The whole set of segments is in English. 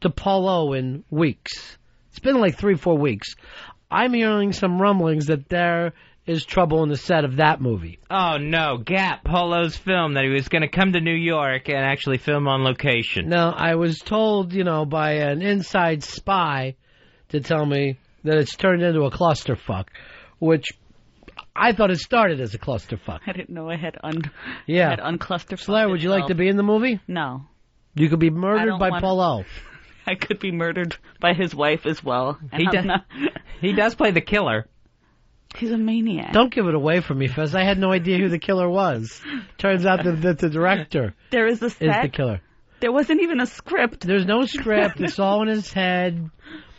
to Polo in weeks. It's been like 3-4 weeks. I'm hearing some rumblings that there is trouble in the set of that movie. Oh, no. Gap, Polo's film, that he was going to come to New York and actually film on location. Now, I was told, by an inside spy to tell me that it's turned into a clusterfuck, which I thought it started as a clusterfuck. I didn't know I had unclusterfucked. Slayer, would you like to be in the movie? No. You could be murdered by Polo. I could be murdered by his wife as well. He does play the killer. He's a maniac. Don't give it away from me, Fez. I had no idea who the killer was. Turns out that the director is the killer. There wasn't even a script. There's no script. It's all in his head.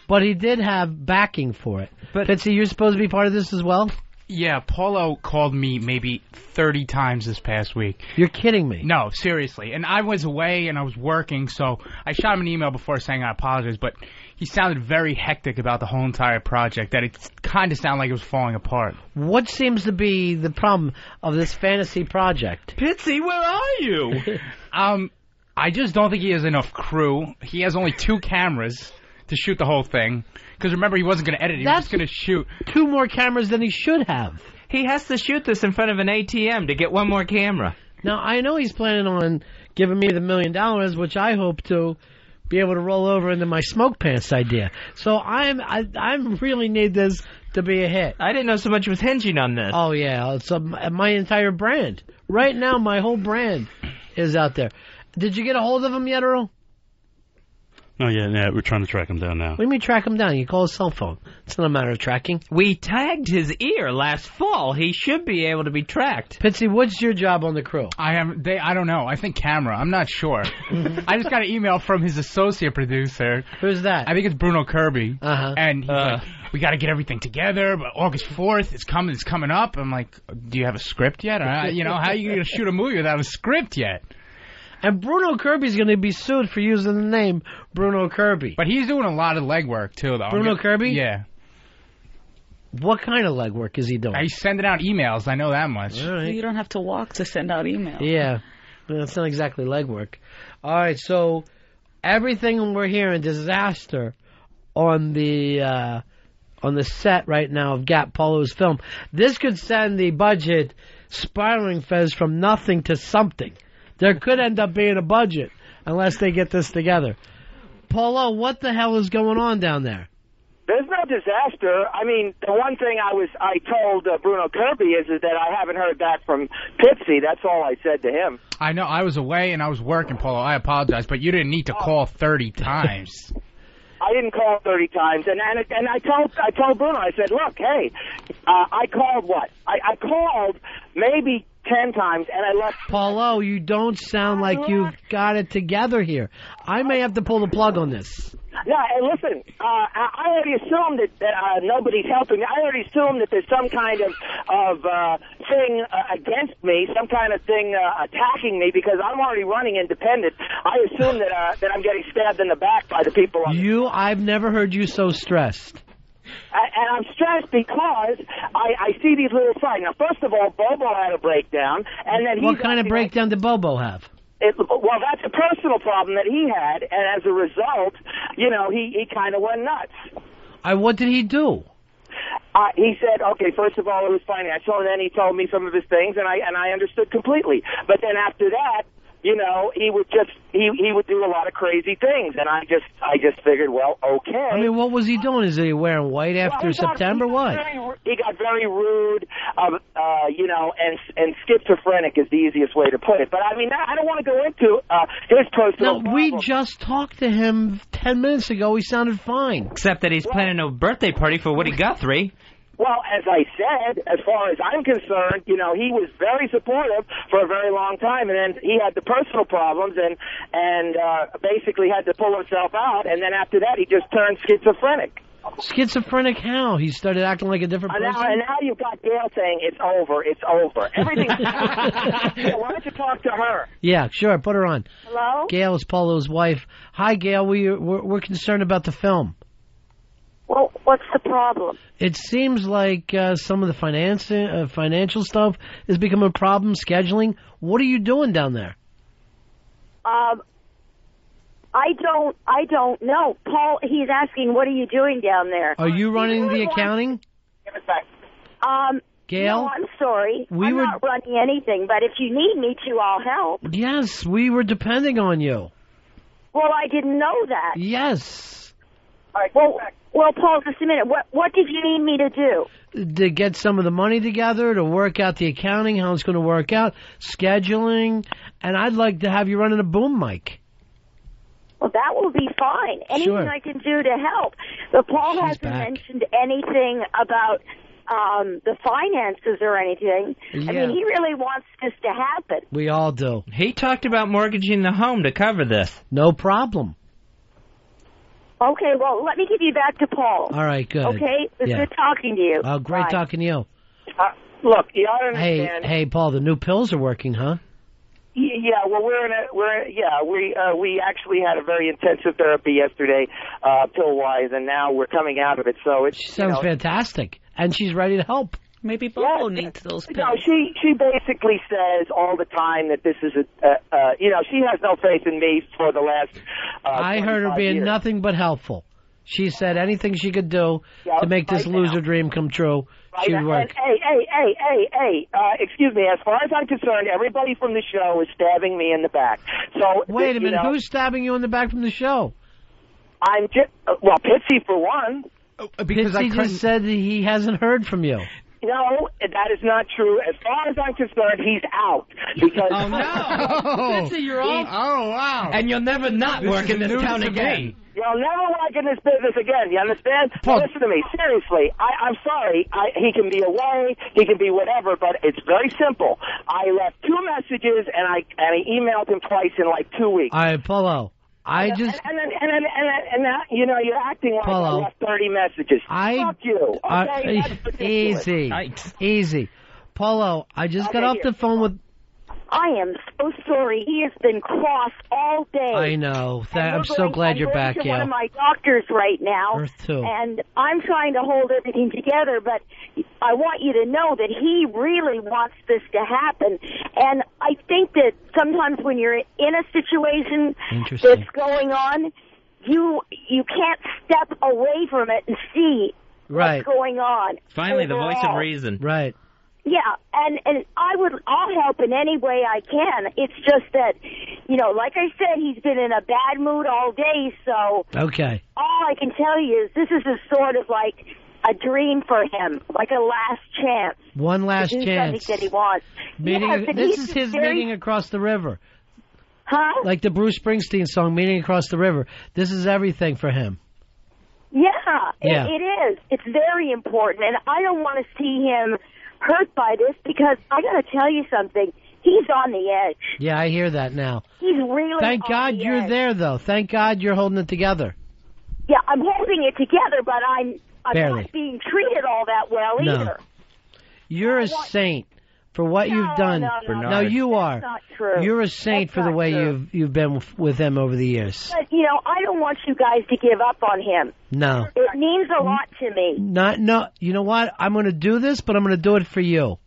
But he did have backing for it. But Pitsy, you're supposed to be part of this as well? Yeah, Polo called me maybe 30 times this past week. You're kidding me. No, seriously. And I was away and I was working, so I shot him an email before saying I apologize, but he sounded very hectic about the whole entire project, that it kind of sounded like it was falling apart. What seems to be the problem of this fantasy project? Pitsy, where are you? I just don't think he has enough crew. He has only 2 cameras to shoot the whole thing. Because remember, he wasn't going to edit. He was just going to shoot 2 more cameras than he should have. He has to shoot this in front of an ATM to get 1 more camera. Now, I know he's planning on giving me the $1 million, which I hope to be able to roll over into my smoke pants idea. So I really need this to be a hit. I didn't know so much was hinging on this. Oh, yeah. It's my entire brand. Right now, my whole brand is out there. Did you get a hold of him yet, Earl? Oh, yeah, we're trying to track him down now. What do you mean track him down? You call his cell phone. It's not a matter of tracking. We tagged his ear last fall. He should be able to be tracked. Pitsy, what's your job on the crew? I don't know. I think camera. I'm not sure. I just got an email from his associate producer. Who's that? I think it's Bruno Kirby. Uh-huh. And he's like, we got to get everything together, but August 4th, it's coming up. I'm like, do you have a script yet? Or, how are you going to shoot a movie without a script yet? And Bruno Kirby's going to be sued for using the name Bruno Kirby. But he's doing a lot of legwork, too, though. Bruno Kirby? Yeah. What kind of legwork is he doing? He's sending out emails. I know that much. All right. You don't have to walk to send out emails. Yeah. That's not exactly legwork. All right, so everything we're hearing, disaster on the set right now of Gap Polo's film. This could send the budget spiraling, Fez, from nothing to something. There could end up being a budget unless they get this together. Polo, what the hell is going on down there? There's no disaster. I mean, the one thing I told Bruno Kirby is that I haven't heard that from Pitsy. That's all I said to him. I know. I was away and I was working, Polo. I apologize, but you didn't need to call 30 times. I didn't call 30 times, and I told Bruno. I said, look, hey, I called what? I called maybe 10 times, and I left. Paulo, you don't sound like you've got it together here. I may have to pull the plug on this. No, hey, listen, I already assumed that nobody's helping me. I already assumed that there's some kind of thing against me, some kind of thing attacking me, because I'm already running independent. I assume that I'm getting stabbed in the back by the people. I've never heard you so stressed. And I'm stressed because I see these little signs. Now, first of all, Bobo had a breakdown, and then what kind of breakdown did Bobo have? Well, that's a personal problem that he had, and as a result, he kind of went nuts. What did he do? He said, okay, first of all, it was financial, and then he told me some of his things, and I understood completely. But then after that, he would do a lot of crazy things, and I just figured, well, okay. I mean, what was he doing? Is he wearing white after September? What? He got very rude, and schizophrenic is the easiest way to put it. But I mean, I don't want to go into his personal. No, we just talked to him 10 minutes ago. He sounded fine, except that he's planning a birthday party for Woody Guthrie. Well, as I said, as far as I'm concerned, he was very supportive for a very long time, and then he had the personal problems and basically had to pull himself out, and then after that he just turned schizophrenic. Schizophrenic how? He started acting like a different person? And now you've got Gail saying, it's over. Everything. Why don't you talk to her? Yeah, sure, put her on. Hello? Gail is Polo's wife. Hi, Gail, we're concerned about the film. Well, what's the problem? It seems like some of the financial stuff is becoming a problem, scheduling. What are you doing down there? I don't know. Paul, he's asking, what are you doing down there? Are you running the accounting? Give it back. Gail? No, I'm sorry. I'm not running anything, but if you need me to, I'll help. Yes, we were depending on you. Well, I didn't know that. Yes. All right, Well, Paul, just a minute. What did you need me to do? To get some of the money together, to work out the accounting, how it's going to work out, scheduling, and I'd like to have you running a boom mic. Well, that will be fine. Anything Sure. I can do to help. But Paul She's hasn't back. mentioned anything about the finances or anything. Yeah. I mean, he really wants this to happen. We all do. He talked about mortgaging the home to cover this. No problem. Okay, well, let me give you back to Paul. All right, good. Okay? It was Yeah. good talking to you. Oh, great Bye. talking to you. Look, you ought to understand. Hey, Paul, the new pills are working, huh? Yeah, well, we actually had a very intensive therapy yesterday, pill-wise, and now we're coming out of it. So it's She sounds fantastic, and she's ready to help. Maybe Bobo needs those pills. No, she basically says all the time that this is she has no faith in me for the last. I heard her 25 being years. nothing but helpful. She said anything she could do to make this right loser now. dream come true, she would And, work. hey, excuse me. As far as I'm concerned, everybody from the show is stabbing me in the back. So Wait a minute, who's stabbing you in the back from the show? I'm just Pitsy for one. Because I Pitsy couldn't. just said that he hasn't heard from you. No, that is not true. As far as I'm concerned, he's out because. Oh, no. Pitsy, you're Oh, all... wow. And you'll never not work in this news town to again. me. You'll never work in this business again. You understand? Paul- Listen to me. Seriously. I'm sorry. He can be away. He can be whatever, but it's very simple. I left 2 messages, and I emailed him twice in like 2 weeks. All right, Polo. And now, you're acting like Paulo. I left 30 messages. Fuck you. Okay? That's ridiculous. Easy. Yikes. Easy. Polo, I just got off the phone with... I am so sorry. He has been cross all day. I know. And I'm we're so going- glad I'm you're going back, to one Gail. of my doctors right now. Earth too. And I'm trying to hold everything together, but I want you to know that he really wants this to happen. And I think that sometimes when you're in a situation Interesting. that's going on, you can't step away from it and see Right. what's going on. Finally, the voice of overall. reason. Right. Yeah, and I'll help in any way I can. It's just that, like I said, he's been in a bad mood all day, so Okay. all I can tell you is this is a sort of like a dream for him, like a last chance. One last to do chance. something that he wants. Meeting, Yes, and this he's is his very- meeting across the river. Huh? Like the Bruce Springsteen song, Meeting Across the River. This is everything for him. Yeah, Yeah. It is. It's very important, and I don't want to see him hurt by this because I got to tell you something. He's on the edge. Yeah, I hear that now. He's really Thank on God the you're edge. there, though. Thank God you're holding it together. Yeah, I'm holding it together, but I'm Barely. not being treated all that well No. either. You're a saint for what you've done. No, you are. That's not true. You're a saint That's for the not way true. you've been with him over the years. But, I don't want you guys to give up on him. No. It means a lot to me. No. You know what? I'm going to do this, but I'm going to do it for you.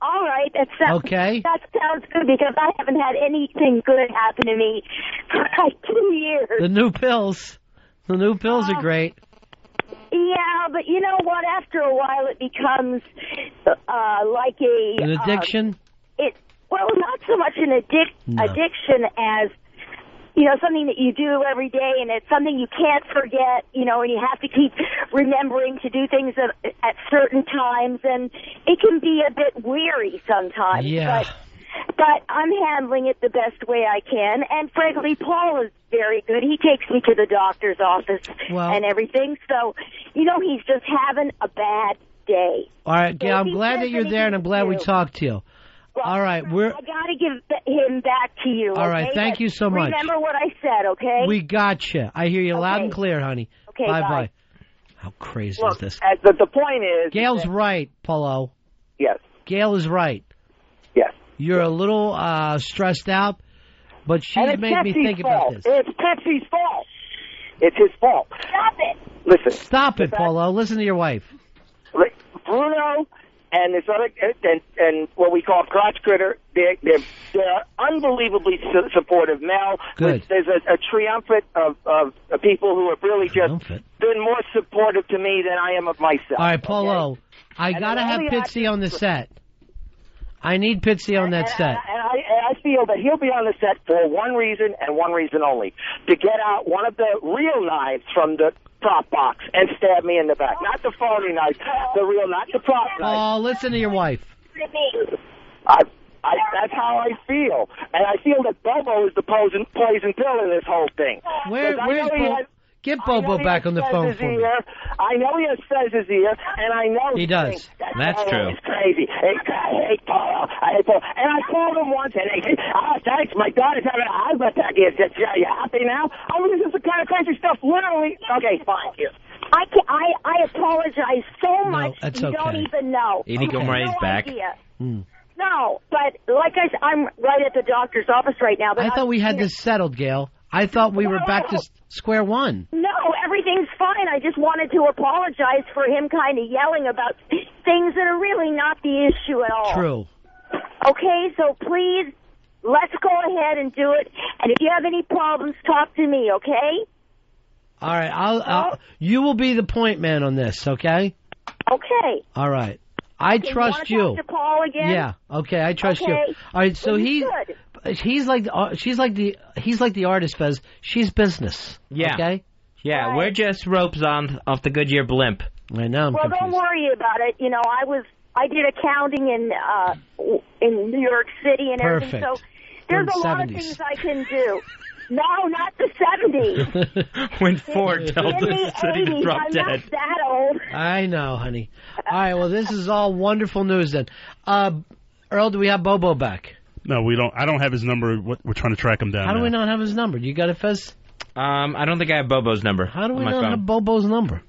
All right, that sounds Okay. That sounds good because I haven't had anything good happen to me for like 2 years. The new pills. The new pills are great. Yeah, but you know what? After a while, it becomes like An addiction? Well, not so much an No. addiction as something that you do every day, and it's something you can't forget. And you have to keep remembering to do things at certain times, and it can be a bit weary sometimes. Yeah. But I'm handling it the best way I can, and frankly, Paul is very good. He takes me to the doctor's office and everything, so, he's just having a bad day. All right, Gail, So I'm he glad that says you're there, and I'm glad we do. talked to you. Well, All right, I got to give him back to you. All right, okay? thank But you so much. Remember what I said, okay? We got you. I hear you loud Okay. and clear, honey. Okay, Bye-bye. bye. How crazy Look, is this? the point is. Gail's right, Polo. Yes. Gail is right. Yes. You're a little stressed out, but she's And it's made me Pitsy's think fault. about this. It's Pitsy's fault. It's his fault. Stop it. Listen. Stop it, Polo. Listen to your wife. Bruno and this other, and what we call crotch critter, they're unbelievably supportive. Mel, Good. There's a triumvirate of people who have really just been more supportive to me than I am of myself. All right, Paulo, I got to have Pitsy on the set. I need Pitsy on that set. And I feel that he'll be on the set for one reason and one reason only, to get out one of the real knives from the prop box and stab me in the back. Not the phony knife, the real, not the prop knife. Oh, listen to your wife. That's how I feel. And I feel that Bobo is the poison pill in this whole thing. Where's Bobo? Get Bobo back on the phone for me. I know he has Fez's ear, and I know he does. That's true. It's crazy. I hate Paulo. And I called him once, and he said, "Oh, thanks, my daughter's having a heart attack. Are you happy now?" I mean, this is the kind of crazy stuff. Literally. Okay, fine. I apologize so much. That's you don't even know. Inigo Moray's back. No, but like I said, I'm right at the doctor's office right now. But I thought we had this settled, Gail. I thought we were back to square one. No, everything's fine. I just wanted to apologize for him kind of yelling about things that are really not the issue at all. True. Okay, so please, let's go ahead and do it. And if you have any problems, talk to me, okay? All right, you will be the point man on this, okay? Okay. All right. I trust you. Talk to Paul again? Yeah. Okay, I trust you. All right, so he's like the artist, Fez. She's business. Yeah. Okay. Yeah, Right. we're just ropes on off the Goodyear blimp. I know. I'm Well, confused. don't worry about it. You know, I did accounting in New York City and everything. Perfect. So there's We're in a lot 70s. of things I can do. No, not the 70s. When Ford told In the the city to 80s. drop I'm dead. not that old. I know, honey. All right. Well, this is all wonderful news then. Earl, do we have Bobo back? No, we don't. I don't have his number. We're trying to track him down. How do now. we not have his number? You got it, Fez? I don't think I have Bobo's number. How do we on my not phone. have Bobo's number?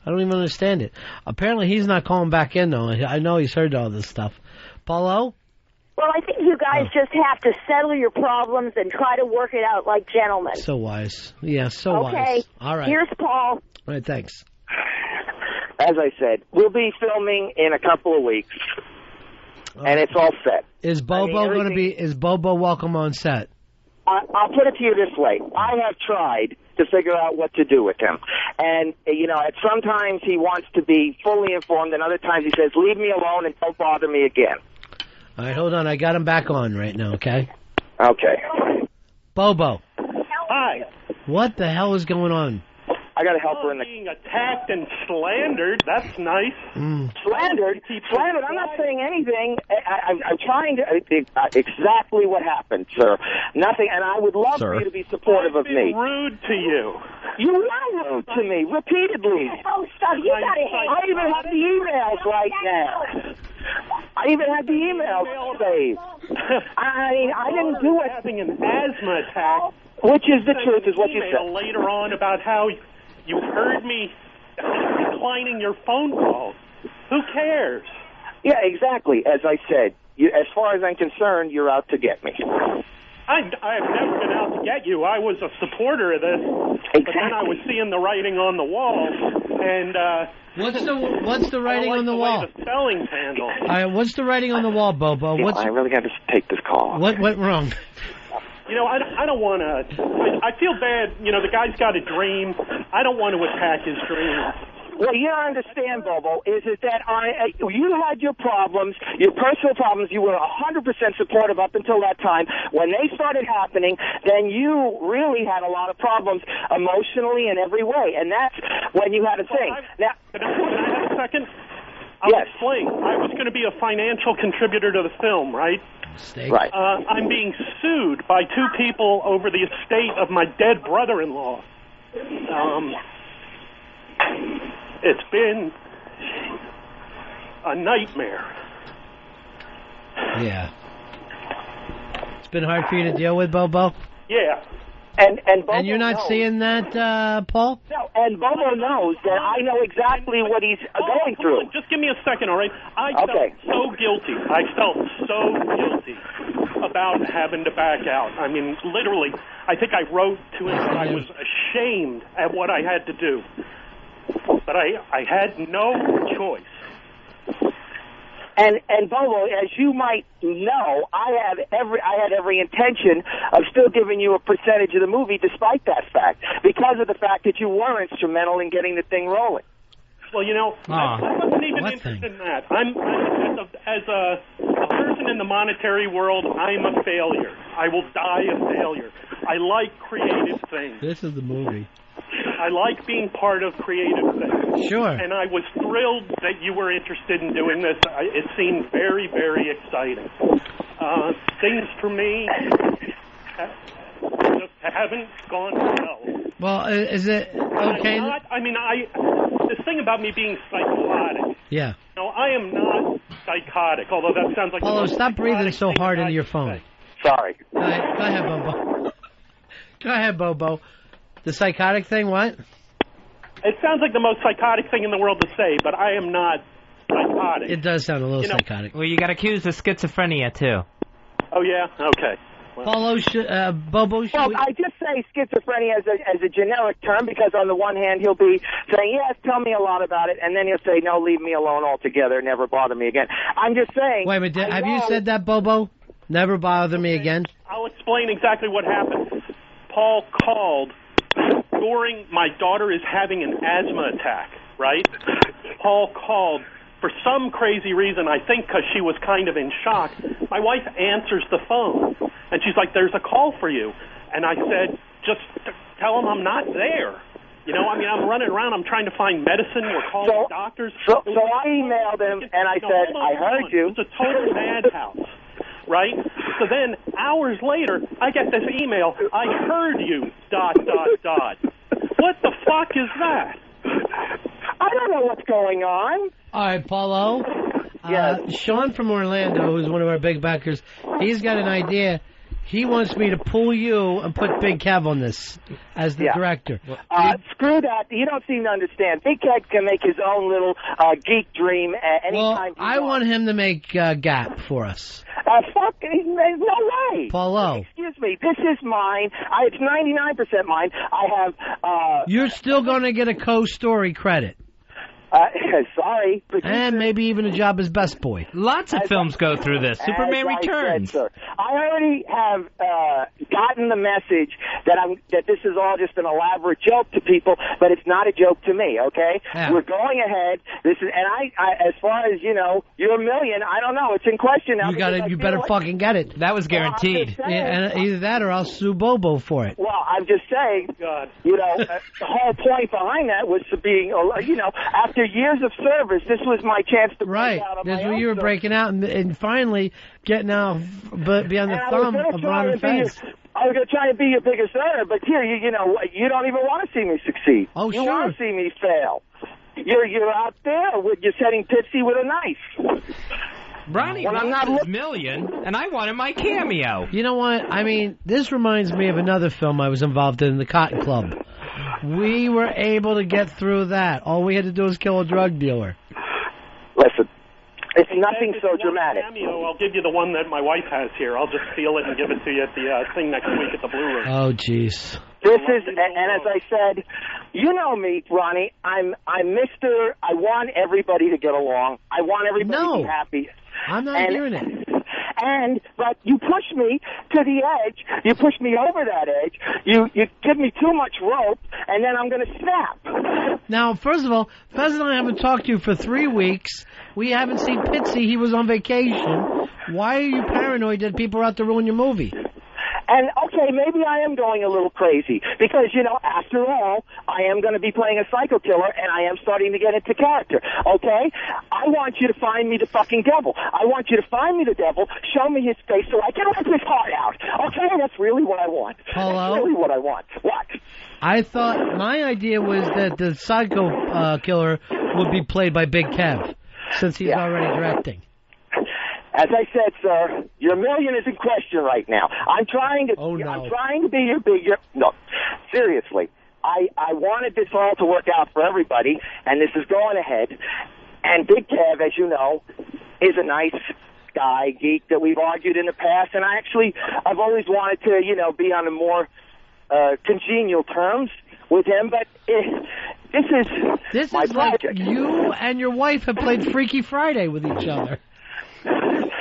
I don't even understand it. Apparently, he's not calling back in, though. I know he's heard all this stuff. Paulo? Well, I think you guys just have to settle your problems and try to work it out like gentlemen. So wise. Yeah, so wise. Okay. All right. Here's Paul. All right, thanks. As I said, we'll be filming in a couple of weeks, and it's all set. Is Bobo going to be? Is Bobo welcome on set? I'll put it to you this way. I have tried to figure out what to do with him. And, you know, sometimes he wants to be fully informed, and other times he says, leave me alone and don't bother me again. All right, hold on. I got him back on right now, okay? Okay. Bobo, Hi. what the hell is going on? I got to help her in the... Being attacked and slandered, that's nice. Slandered? Slandered? I'm not saying anything. I'm trying to... exactly what happened, sir. Nothing, and I would love for you to be supportive of me. Rude to you. You are rude to me, repeatedly. Oh, stop. You got to hate. I even have the emails right now. I even have the emails saved. I mean, I didn't do it. Having an asthma attack. Which is the truth, is what you said. Later on about how you heard me declining your phone calls. Who cares? Yeah, exactly. As I said, as far as I'm concerned, you're out to get me. I have never been out to get you. I was a supporter of this, Exactly. but then I was seeing the writing on the wall, and What's the writing I like on the way wall? the spelling's handled. All right, what's the writing on the wall, Bobo? I really got to take this call. What went wrong? You know, I don't want to... I feel bad. You know, the guy's got a dream. I don't want to attack his dream. What you don't understand, Bobo, is that you had your problems, your personal problems. You were 100% supportive up until that time. When they started happening, then you really had a lot of problems emotionally in every way, and that's when you had a thing. Now, Can I have a second? Yes. Explain. I was going to be a financial contributor to the film, right? Mistake. right. I'm being sued by two people over the estate of my dead brother-in-law. It's been a nightmare. Yeah. It's been hard for you to deal with, Bobo? Yeah. And Bobo And you're not knows. seeing that, Paul? No, and Bobo knows that I know exactly what he's going through. Hold on, just give me a second, all right? I Okay. felt so guilty. I felt so guilty about having to back out. I mean, literally, I think I wrote to him that I was ashamed at what I had to do. But I had no choice. And Bobo, as you might know, I had every intention of still giving you a percentage of the movie, despite that fact, because of the fact that you were instrumental in getting the thing rolling. Well, I wasn't even interested in that. As a person in the monetary world, I'm a failure. I will die a failure. I like creative things. This is the movie. I like being part of creative things. Sure. And I was thrilled that you were interested in doing this. It seemed very, very exciting. Things for me just haven't gone well. Well, is it okay? This thing about me being psychotic. Yeah. No, I am not psychotic, although that sounds like... Paulo, stop breathing so hard into your phone. Sorry. Go ahead, Bobo. Go ahead, Bobo. The psychotic thing, what? It sounds like the most psychotic thing in the world to say, but I am not psychotic. It does sound a little psychotic. Well, you got accused of schizophrenia, too. Oh, yeah? Okay. Well, Paulo, Bobo, I just say schizophrenia as a generic term because on the one hand he'll be saying, yes, tell me a lot about it, and then he'll say, no, leave me alone altogether, never bother me again. I'm just saying... Wait a minute, have you said that, Bobo? Never bother me again? I'll explain exactly what happened. Paul called during my daughter is having an asthma attack, right? Paul called for some crazy reason, I think because she was kind of in shock. My wife answers the phone, and she's like, there's a call for you. And I said, just tell him I'm not there. I'm running around. I'm trying to find medicine. We're calling doctors. So I emailed him, and I said, I heard you. It's a total madhouse, right? So then, hours later, I get this email, I heard you, ... What the fuck is that? I don't know what's going on. All right, Paulo. Yes. Sean from Orlando, who's one of our big backers, he's got an idea. He wants me to pull you and put Big Kev on this as the director. Screw that. You don't seem to understand. Big Kev can make his own little geek dream anytime he I want him to make Gap for us. Fuck, there's no way. Paulo. Excuse me. This is mine. It's 99% mine. I have... You're still going to get a co-story credit. Sorry. And maybe even a job as best boy. Lots of films go through this. Superman Returns. I already have gotten the message that this is all just an elaborate joke to people, but it's not a joke to me, okay? Yeah. We're going ahead. I as far as, you're a million, I don't know. It's in question now. You better fucking get it. That was guaranteed. And either that or I'll sue Bobo for it. Well, I'm just saying, God. The whole point behind that was to being, after years of service, this was my chance to break out on my own. That's when you were breaking out and finally getting out, but be on the thumb of Ron and Fez. I was going to try to be your biggest earner, but here, you don't even want to see me succeed. Oh, you sure. want to see me fail. You're out there, you're setting Pitsy with a knife. Ronnie wants his million, and I wanted my cameo. You know what? This reminds me of another film I was involved in, The Cotton Club. We were able to get through that. All we had to do was kill a drug dealer. Listen, it's nothing so dramatic. Cameo, I'll give you the one that my wife has here. I'll just steal it and give it to you at the thing next week at the Blue Room. Oh, jeez. This is, and as I said, you know me, Ronnie. I'm Mr. I want everybody to get along. I want everybody to be happy. I'm not hearing it. But you push me to the edge. You push me over that edge. You give me too much rope, and then I'm going to snap. Now, first of all, Fez and I haven't talked to you for 3 weeks. We haven't seen Pitsy. He was on vacation. Why are you paranoid that people are out to ruin your movie? And, okay, maybe I am going a little crazy because, after all, I am going to be playing a psycho killer and I am starting to get into character, okay? I want you to find me the fucking devil. I want you to find me the devil, show me his face so I can rip his heart out, okay? That's really what I want. Hello? That's really what I want. What? I thought my idea was that the psycho killer would be played by Big Kev since he's already directing. As I said, sir, your million is in question right now. I'm trying to. Oh, no. I'm trying to be your bigger. No, seriously. I wanted this all to work out for everybody, and this is going ahead. And Big Kev, as you know, is a nice guy, geek that we've argued in the past, and I've always wanted to, be on a more congenial terms with him. But this is my project. Like you and your wife have played Freaky Friday with each other.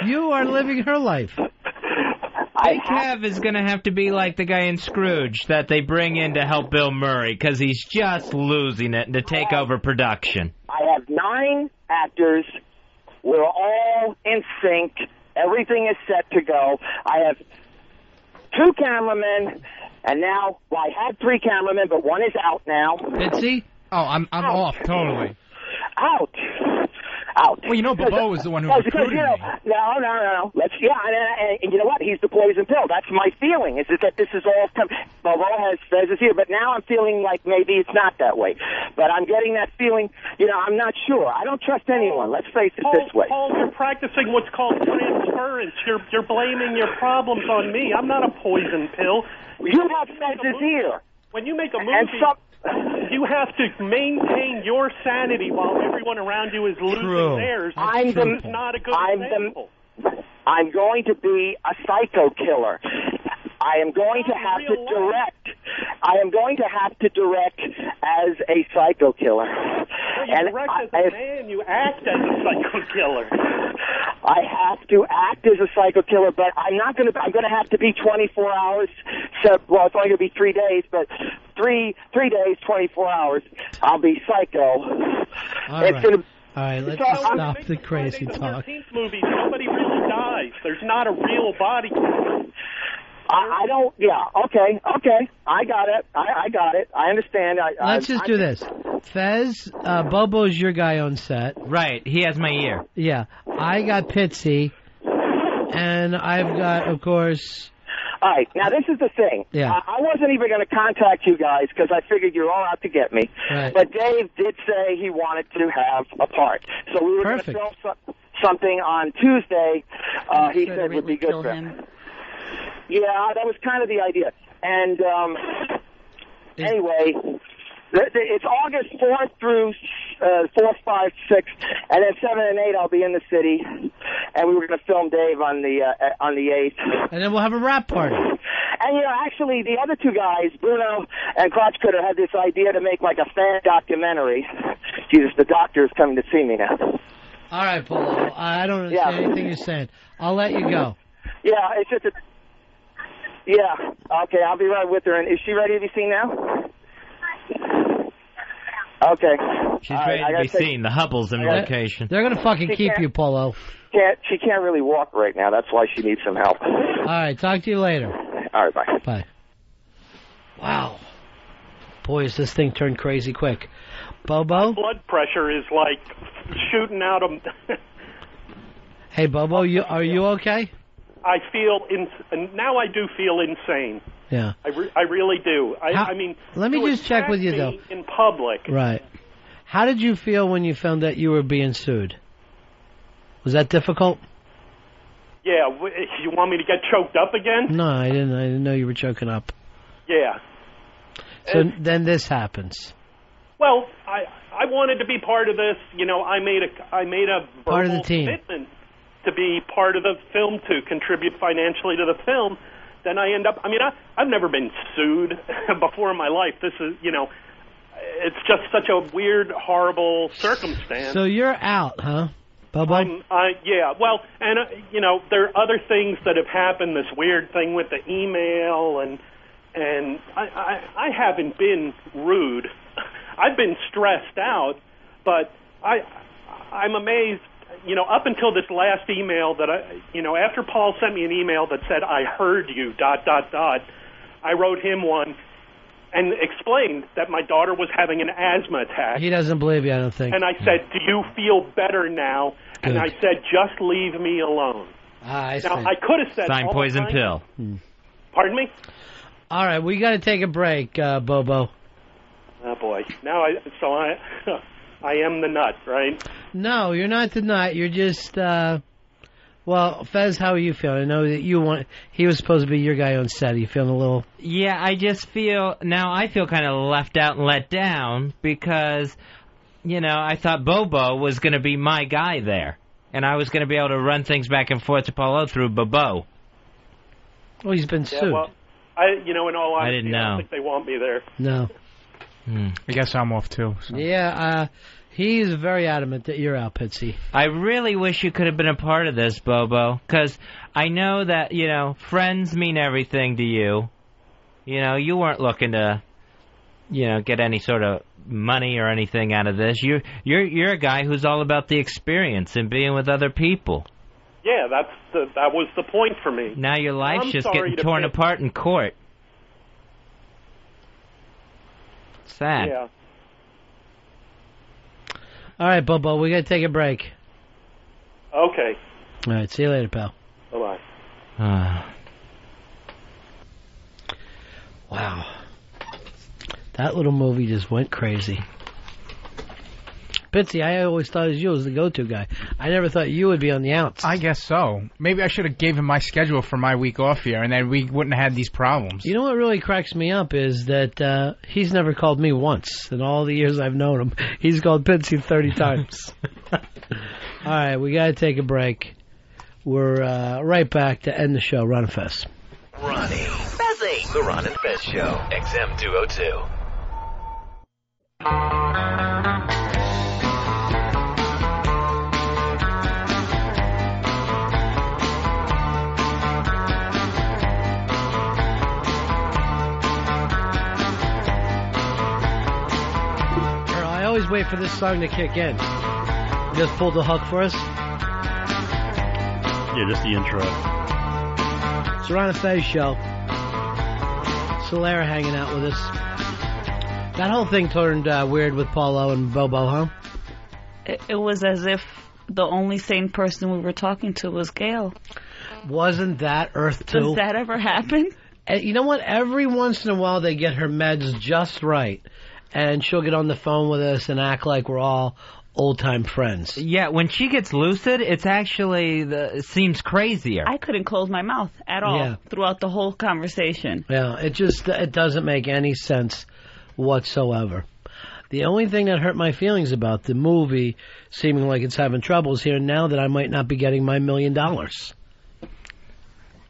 You are living her life. Big Kev is going to have to be like the guy in Scrooge that they bring in to help Bill Murray because he's just losing it to take over production. I have 9 actors. We're all in sync. Everything is set to go. I have 2 cameramen, and now, well, I had 3 cameramen, but one is out now. Pitsy? Oh, I'm off totally. Out. Well, you know, Bobo was the one who recruited me. No. And you know what? He's the poison pill. That's my feeling. Is that this is all Bobo has Fez is here, but now I'm feeling like maybe it's not that way. But I'm getting that feeling. You know, I'm not sure. I don't trust anyone. Let's face it this way. Paul, you're practicing what's called transference. You're blaming your problems on me. I'm not a poison pill. You have Fez is here. When you make a movie, you have to maintain your sanity while everyone around you is losing theirs. This is not a good example. I'm going to be a psycho killer. I am going to have to direct. I am going to have to direct as a psycho killer. Well, you direct as a man, you act as a psycho killer. I have to act as a psycho killer, but I'm not going to. I'm going to have to be 24 hours. So, well, it's only going to be 3 days, but three days, 24 hours. I'll be psycho. All right, let's stop the crazy talk. Movie, somebody really dies. There's not a real body count. I don't. Yeah. Okay. I got it. I got it. I understand. Let's just do this. Fez, Bobo's your guy on set. Right. He has my ear. Yeah. I got Pitsy, and I've got, of course. All right. Now this is the thing. Yeah. I wasn't even going to contact you guys because I figured you're all out to get me. Right. But Dave did say he wanted to have a part, so we were going to film something on Tuesday. He said would be good for him. Yeah, that was kind of the idea. And anyway, it's August 4th through 4th, 5th, 6th, and then 7 and 8 I'll be in the city, and we were going to film Dave on the 8th. And then we'll have a rap party. And, you know, actually, the other 2 guys, Bruno and Crotchcutter, had this idea to make, like, a fan documentary. Jesus, the doctor is coming to see me now. All right, Polo. I don't understand anything you're saying. I'll let you go. Yeah, it's just yeah, okay, I'll be right with her. And is she ready to be seen now? Okay. She's ready to be seen. The Hubble's in location. They're going to fucking keep you, Polo. She can't really walk right now. That's why she needs some help. All right, talk to you later. All right, bye. Bye. Wow. Boy, has this thing turned crazy quick. Bobo? My blood pressure is like shooting out of... Hey, Bobo, are you okay? I feel now I do feel insane. Yeah. I really do. I mean, let me just check with you though. In public. Right. How did you feel when you found out you were being sued? Was that difficult? Yeah. You want me to get choked up again? No, I didn't know you were choking up. Yeah. So then this happens. Well, I wanted to be part of this. You know, I made a part of verbal the team. commitment to be part of the film, to contribute financially to the film. Then I end up, I mean, I've never been sued before in my life. This is, you know, it's just such a weird, horrible circumstance. So you're out, huh, Bobo? Yeah, well, and, you know, there are other things that have happened, this weird thing with the email, and I haven't been rude. I've been stressed out, but I'm amazed. You know, up until this last email that after Paul sent me an email that said, I heard you, ... I wrote him one and explained that my daughter was having an asthma attack. He doesn't believe you, I don't think. And I said, do you feel better now? Good. And I said, just leave me alone. I see. Now, I could have said... Sign poison pill. Pardon me? All right, we got to take a break, Bobo. Oh, boy. Now, I am the nut, right? No, you're not the nut. You're just, well, Fez, how are you feeling? I know that he was supposed to be your guy on set. Are you feeling a little... Yeah, I feel kind of left out and let down because, you know, I thought Bobo was going to be my guy there. And I was going to be able to run things back and forth to Paulo through Bobo. Well, he's been sued. Yeah, well, in all honesty, I don't think they want me there. No. I guess I'm off too. So. Yeah, he's very adamant that you're out, Pitsy. I really wish you could have been a part of this, Bobo, because I know that, friends mean everything to you. You weren't looking to, get any sort of money or anything out of this. You're a guy who's all about the experience and being with other people. Yeah, that was the point for me. Now your life's I'm just sorry getting to torn pick- apart in court. Sad. Yeah. All right, Bobo, we got to take a break. Okay. All right, see you later, pal. Bye-bye. Wow. That little movie just went crazy. Pitsy, I always thought you was the go-to guy. I never thought you would be on the outs. I guess so. Maybe I should have gave him my schedule for my week off here, and then we wouldn't have had these problems. You know what really cracks me up is that he's never called me once. In all the years I've known him, he's called Pitsy 30 times. All right, we got to take a break. We're right back to end the show. Ron and Fez. Ronnie. Fezzy. The Ron and Fez Show. XM 202. I always wait for this song to kick in. You just pulled the hook for us. Yeah, just the intro. It's the Ron and Fez Show. Solera hanging out with us. That whole thing turned weird with Paulo and Bobo, huh? It was as if the only sane person we were talking to was Gail. Wasn't that Earth 2? Does that ever happen? You know what? Every once in a while they get her meds just right. And she'll get on the phone with us and act like we're all old-time friends. Yeah, when she gets lucid, it's actually it seems crazier. I couldn't close my mouth at all throughout the whole conversation. Yeah, it doesn't make any sense whatsoever. The only thing that hurt my feelings about the movie seeming like it's having troubles here now that I might not be getting my $1 million.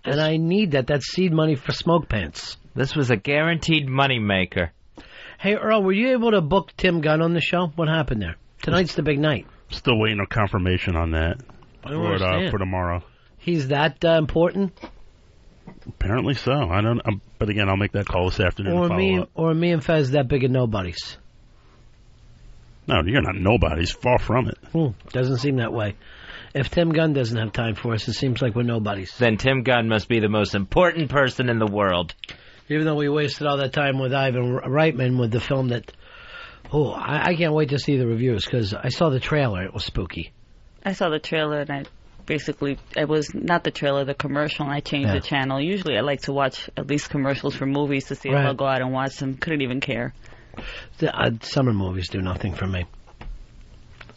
And I need that. That's seed money for smoke pants. This was a guaranteed moneymaker. Hey, Earl, were you able to book Tim Gunn on the show? What happened there? Tonight's the big night. Still waiting on confirmation on that for tomorrow. He's that important? Apparently so. I don't. But again, I'll make that call this afternoon. Or me and Fez that big of nobodies. No, you're not nobodies. Far from it. Doesn't seem that way. If Tim Gunn doesn't have time for us, it seems like we're nobodies. Then Tim Gunn must be the most important person in the world. Even though we wasted all that time with Ivan Reitman with the film that... I can't wait to see the reviews because I saw the trailer. It was spooky. I saw the trailer and it was not the trailer, the commercial, and I changed the channel. Usually I like to watch at least commercials for movies to see if I'll go out and watch them. Couldn't even care. The summer movies do nothing for me.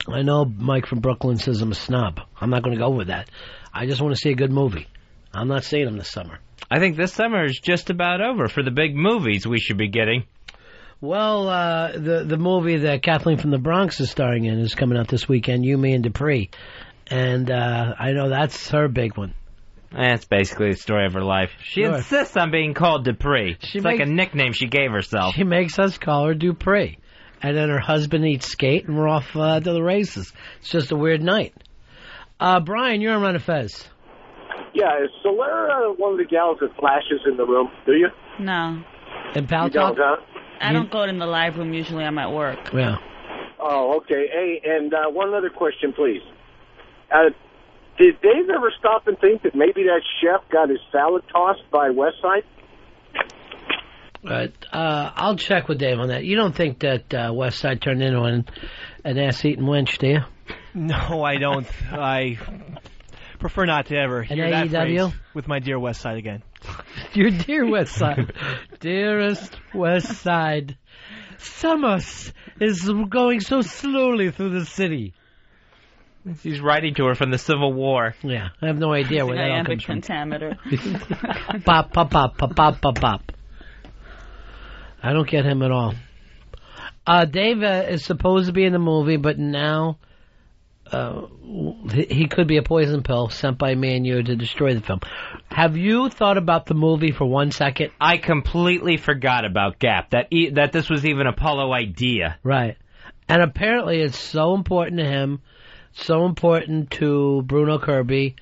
I know Mike from Brooklyn says I'm a snob. I'm not going to go with that. I just want to see a good movie. I'm not seeing them this summer. I think this summer is just about over for the big movies we should be getting. Well, the movie that Kathleen from the Bronx is starring in is coming out this weekend, You, Me, and Dupree. And I know that's her big one. That's basically the story of her life. She insists on being called Dupree. It's like a nickname she gave herself. She makes us call her Dupree. And then her husband eats skate, and we're off to the races. It's just a weird night. Brian, you're on Ron and Fez. Yeah, is Solera one of the gals that flashes in the room? Do you? No. And Pal You don't, huh? I don't go in the live room. Usually I'm at work. Yeah. Oh, okay. Hey, and one other question, please. Did Dave ever stop and think that maybe that chef got his salad tossed by Westside? I'll check with Dave on that. You don't think that Westside turned into an ass-eating wench, do you? No, I don't. I prefer not to ever hear that phrase with my dear Westside again. Your dear Westside. Dearest Westside. Summer is going so slowly through the city. He's writing to her from the Civil War. Yeah, I have no idea where that all comes from. Pentameter. Pop, pop, pop, pop, pop, pop, pop. I don't get him at all. Dave is supposed to be in the movie, but now he could be a poison pill sent by me and you to destroy the film. Have you thought about the movie for 1 second? I completely forgot about Gap, that this was even a Paulo idea. Right. And apparently it's so important to him, so important to Bruno Kirby,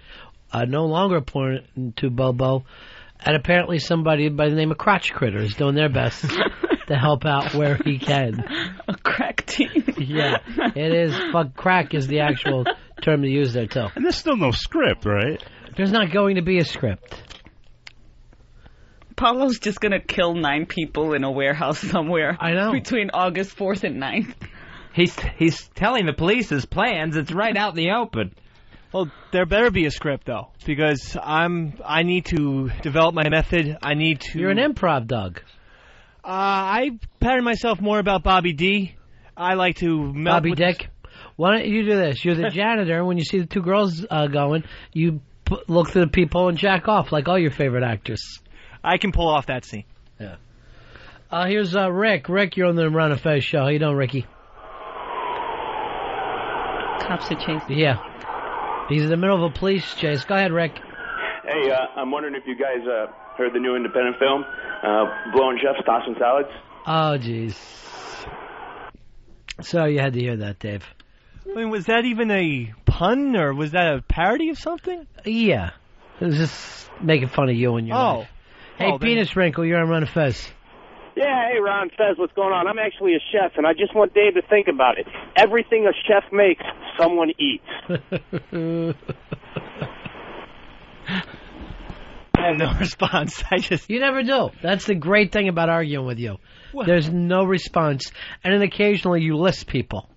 no longer important to Bobo, and apparently somebody by the name of Crotch Critter is doing their best to help out where he can. A crack team. Yeah, it is. Fuck, crack is the actual term to use there, too. And there's still no script, right? There's not going to be a script. Paulo's just going to kill 9 people in a warehouse somewhere. I know. Between August 4th and 9th. He's telling the police his plans. It's right out in the open. Well, there better be a script, though, because I need to develop my method. I need to... You're an improv dog. I pattern myself more about Bobby D. I like to melt Bobby Dick. Why don't you do this? You're the janitor. When you see the 2 girls going, you look through the peephole and jack off like all your favorite actors. I can pull off that scene. Yeah. Here's Rick. Rick, you're on the Ron and Fez show. How you doing, Ricky? Cops are chasing. Yeah. He's in the middle of a police chase. Go ahead, Rick. Hey, I'm wondering if you guys heard the new independent film, Blowing Chefs, Tossing Salads? Oh, jeez. So you had to hear that, Dave. I mean, was that even a pun, or was that a parody of something? Yeah. It was just making fun of you and your life. Hey, Penis Wrinkle, you're on Ron and Fez. Yeah, hey, Ron Fez, what's going on? I'm actually a chef, and I just want Dave to think about it. Everything a chef makes, someone eats. I have no response. You never do. That's the great thing about arguing with you. What? There's no response, and then occasionally you list people.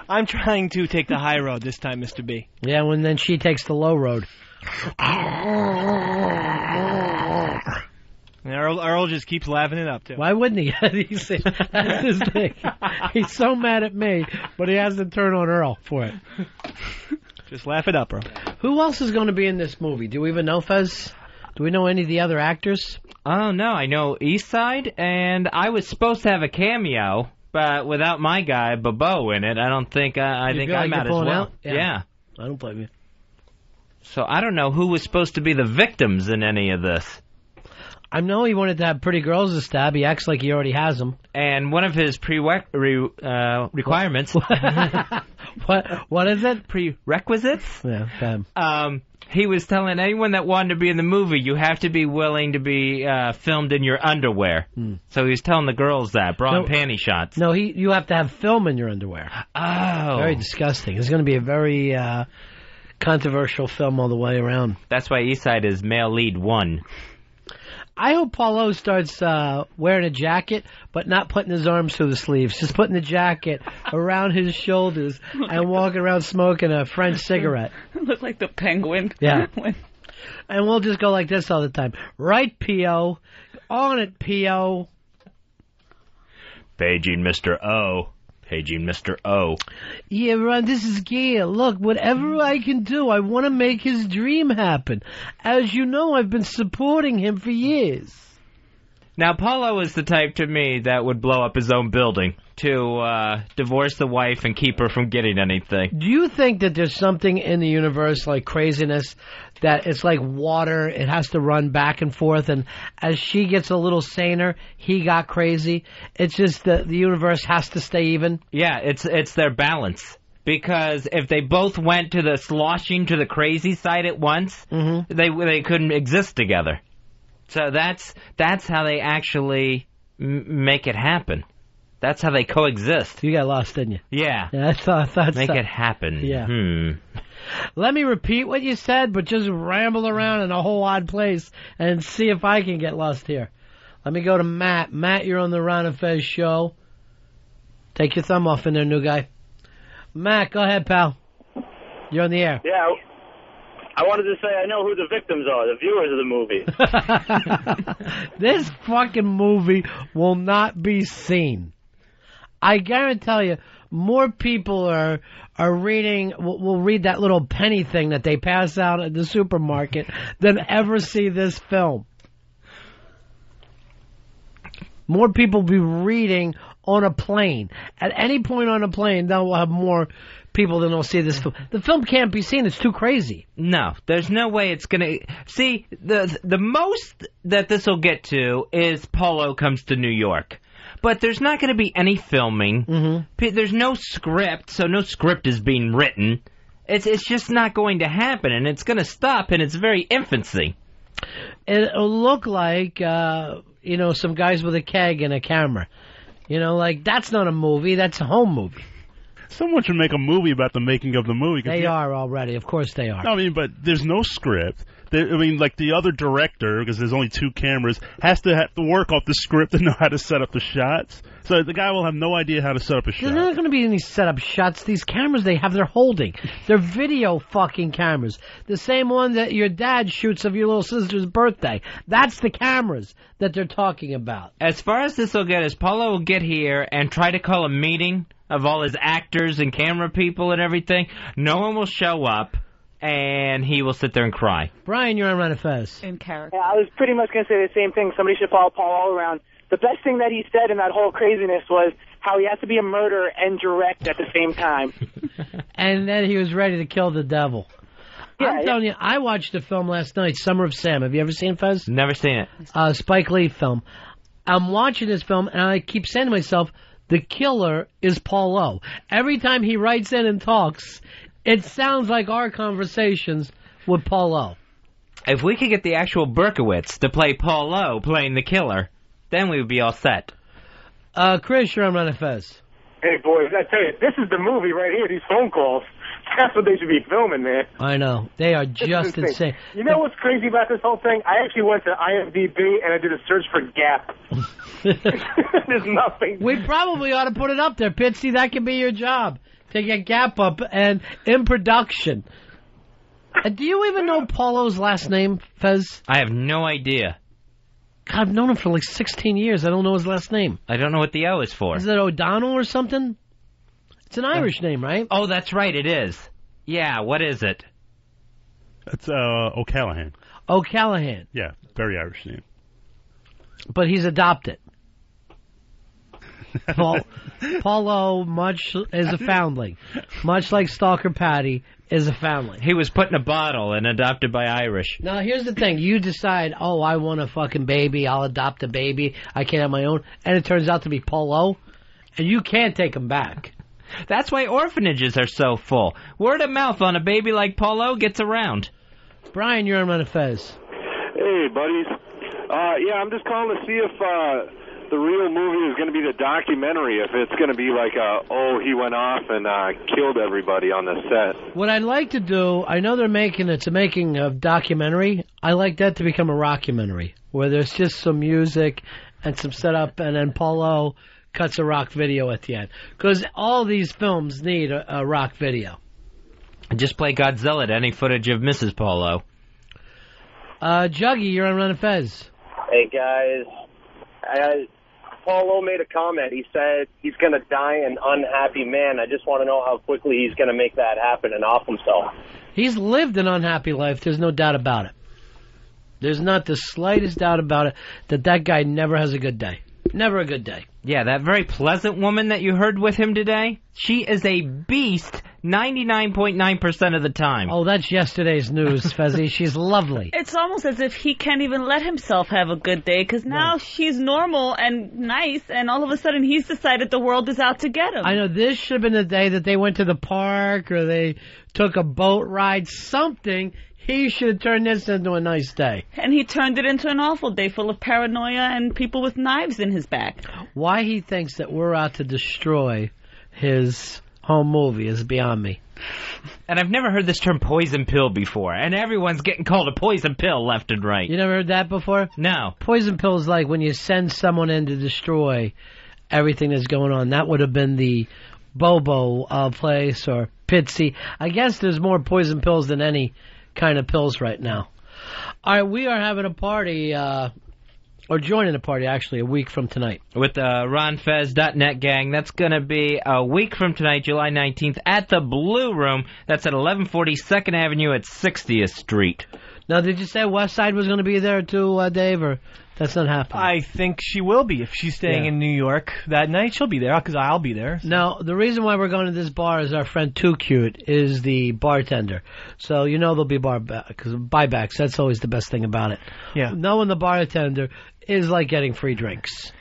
I'm trying to take the high road this time, Mr. B. Yeah, when then she takes the low road. And Earl just keeps laughing it up, too. Why wouldn't he? That's his thing. He's so mad at me, but he has to turn on Earl for it. Just laugh it up, Earl. Who else is going to be in this movie? Do we even know, Fez? Do we know any of the other actors? Oh, no. I know Eastside, and I was supposed to have a cameo, but without my guy, Bobo, in it, I don't think I think I'm out as well. Out? Yeah. I don't blame you. So I don't know who was supposed to be the victims in any of this. I know he wanted to have pretty girls to stab. He acts like he already has them. And one of his requirements... What is it? Prerequisites? Yeah, he was telling anyone that wanted to be in the movie, you have to be willing to be filmed in your underwear. So he was telling the girls that, bra and panty shots. No, you have to have film in your underwear. Oh. Very disgusting. It's going to be a very controversial film all the way around. That's why Eastside is male lead 1. I hope Paulo starts wearing a jacket, but not putting his arms through the sleeves. Just putting the jacket around his shoulders and walking around smoking a French cigarette. Look like the penguin. Yeah. And we'll just go like this all the time. Right, P.O. On it, P.O. Paging Mr. O. Paging Mr. O. Yeah, Ron, this is Gail. Look, whatever I can do, I want to make his dream happen. As you know, I've been supporting him for years. Now, Paulo is the type to me that would blow up his own building to divorce the wife and keep her from getting anything. Do you think that there's something in the universe like craziness, that it's like water, it has to run back and forth, and as she gets a little saner, he got crazy? It's just that the universe has to stay even? Yeah, it's their balance. Because if they both went to the sloshing to the crazy side at once, they couldn't exist together. So that's how they actually make it happen. That's how they coexist. You got lost, didn't you? Yeah. I thought make it happen. Yeah. Let me repeat what you said, but just ramble around in a whole odd place and see if I can get lost here. Let me go to Matt. Matt, you're on the Ron and Fez show. Take your thumb off in there, new guy. Matt, go ahead, pal. You're on the air. Yeah. I wanted to say I know who the victims are, the viewers of the movie. This fucking movie will not be seen. I guarantee you, more people are reading, will read that little penny thing that they pass out at the supermarket than ever see this film. More people will be reading on a plane. At any point on a plane, they'll have more people than will see this film. The film can't be seen. It's too crazy. No, there's no way it's going to... See, the most that this will get to is Paulo comes to New York. But there's not going to be any filming. Mm-hmm. There's no script, so no script is being written. It's just not going to happen, and it's going to stop in its very infancy. It'll look like, some guys with a keg and a camera. That's not a movie, that's a home movie. Someone should make a movie about the making of the movie. They are already. Of course they are. No, but there's no script. The other director, because there's only 2 cameras, has to work off the script and know how to set up the shots. So the guy will have no idea how to set up a shot. There's not going to be any setup shots. These cameras they're holding. They're video fucking cameras. The same one that your dad shoots of your little sister's birthday. That's the cameras that they're talking about. As far as this will get, is Paulo will get here and try to call a meeting of all his actors and camera people and everything. No one will show up. And he will sit there and cry. Brian, you're on Run Fest. In character. Yeah, I was pretty much going to say the same thing. Somebody should follow Paul all around. The best thing that he said in that whole craziness was how he has to be a murderer and direct at the same time. And then he was ready to kill the devil. Yeah, I'm telling you, I watched a film last night, Summer of Sam. Have you ever seen it, Fez? Never seen it. Spike Lee film. I'm watching this film, and I keep saying to myself, the killer is Paul O. Every time he writes in and talks... It sounds like our conversations with Paul O. If we could get the actual Berkowitz to play Paul O playing the killer, then we would be all set. Chris, you're on Run Fez. Hey, boys, I tell you, this is the movie right here, these phone calls. That's what they should be filming, man. I know. They are just insane. You know what's crazy about this whole thing? I actually went to IMDb and I did a search for Gap. There's nothing. We probably ought to put it up there, Pitsy. That could be your job. To get Gap up and in production. Do you even know Paulo's last name, Fez? I have no idea. God, I've known him for like 16 years. I don't know his last name. I don't know what the O is for. Is it O'Donnell or something? It's an Irish name, right? Oh, that's right, it is. Yeah, what is it? It's O'Callahan. O'Callahan. Yeah, very Irish name. But he's adopted. Paulo, much is a foundling. Much like Stalker Patty is a foundling. He was put in a bottle and adopted by Irish. Now, here's the thing. You decide, I want a fucking baby. I'll adopt a baby. I can't have my own. And it turns out to be Paulo. And you can't take him back. That's why orphanages are so full. Word of mouth on a baby like Paulo gets around. Brian, you're on Run Fez. Hey, buddies. Yeah, I'm just calling to see if the real movie is going to be the documentary, if it's going to be like he went off and killed everybody on the set. What I'd like to do, I know it's a making of documentary. I like that to become a rockumentary, where there's just some music and some setup, and then Paulo cuts a rock video at the end. Because all these films need a rock video. Just play Godzilla to any footage of Mrs. Paulo. Juggy, you're on Run Fez. Hey, guys. Paulo made a comment. He said he's going to die an unhappy man. I just want to know how quickly he's going to make that happen and off himself. He's lived an unhappy life. There's no doubt about it. There's not the slightest doubt about it that guy never has a good day. Never a good day. Yeah, that very pleasant woman that you heard with him today, she is a beast 99.9% of the time. Oh, that's yesterday's news, Fezzi. She's lovely. It's almost as if he can't even let himself have a good day, because now she's normal and nice, and all of a sudden he's decided the world is out to get him. I know, this should have been the day that they went to the park, or they took a boat ride, something. He should have turned this into a nice day. And he turned it into an awful day full of paranoia and people with knives in his back. Why he thinks that we're out to destroy his home movie is beyond me. And I've never heard this term poison pill before, and everyone's getting called a poison pill left and right. You never heard that before? No. Poison pill is like when you send someone in to destroy everything that's going on. That would have been the Bobo place or Pitsy. I guess there's more poison pills than any kind of pills right now. All right, we are having a party, or joining a party, actually, a week from tonight. With the RonFez.net gang. That's going to be a week from tonight, July 19th, at the Blue Room. That's at 1140 2nd Avenue at 60th Street. Now, did you say West Side was going to be there too, Dave, or That's not happening. I think she will be. If she's staying in New York that night, she'll be there because I'll be there. So. Now, the reason why we're going to this bar is our friend Too Cute is the bartender. So there'll be buybacks. That's always the best thing about it. Yeah. Knowing the bartender is like getting free drinks.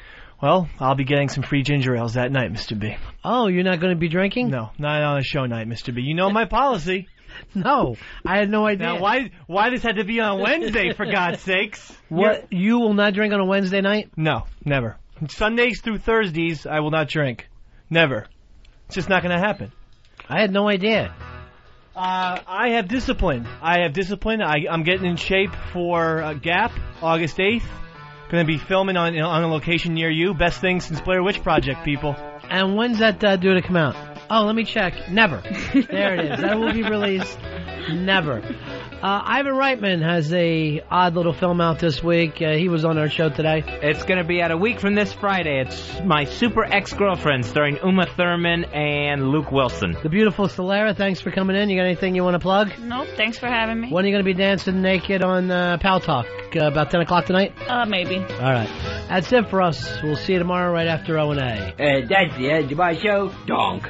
Well, I'll be getting some free ginger ales that night, Mr. B. Oh, you're not going to be drinking? No, not on a show night, Mr. B. You know my policy. No, I had no idea. Now, why this had to be on Wednesday, for God's sakes? What? You will not drink on a Wednesday night? No, never. Sundays through Thursdays, I will not drink. Never. It's just not going to happen. I had no idea. I have discipline. I'm getting in shape for Gap, August 8th. Going to be filming on a location near you. Best thing since Blair Witch Project, people. And when's that due to come out? Oh, let me check. Never. There it is. That will be released. Never. Ivan Reitman has a odd little film out this week. He was on our show today. It's going to be out a week from this Friday. It's My Super Ex-Girlfriend, starring Uma Thurman and Luke Wilson. The beautiful Solera, thanks for coming in. You got anything you want to plug? Nope, thanks for having me. When are you going to be dancing naked on Pal Talk? About 10 o'clock tonight? Maybe. All right. That's it for us. We'll see you tomorrow right after O&A. That's the end of my show. Donk.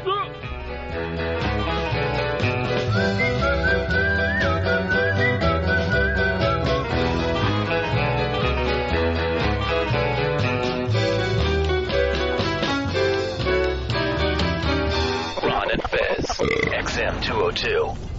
Ron and Fez, XM 202.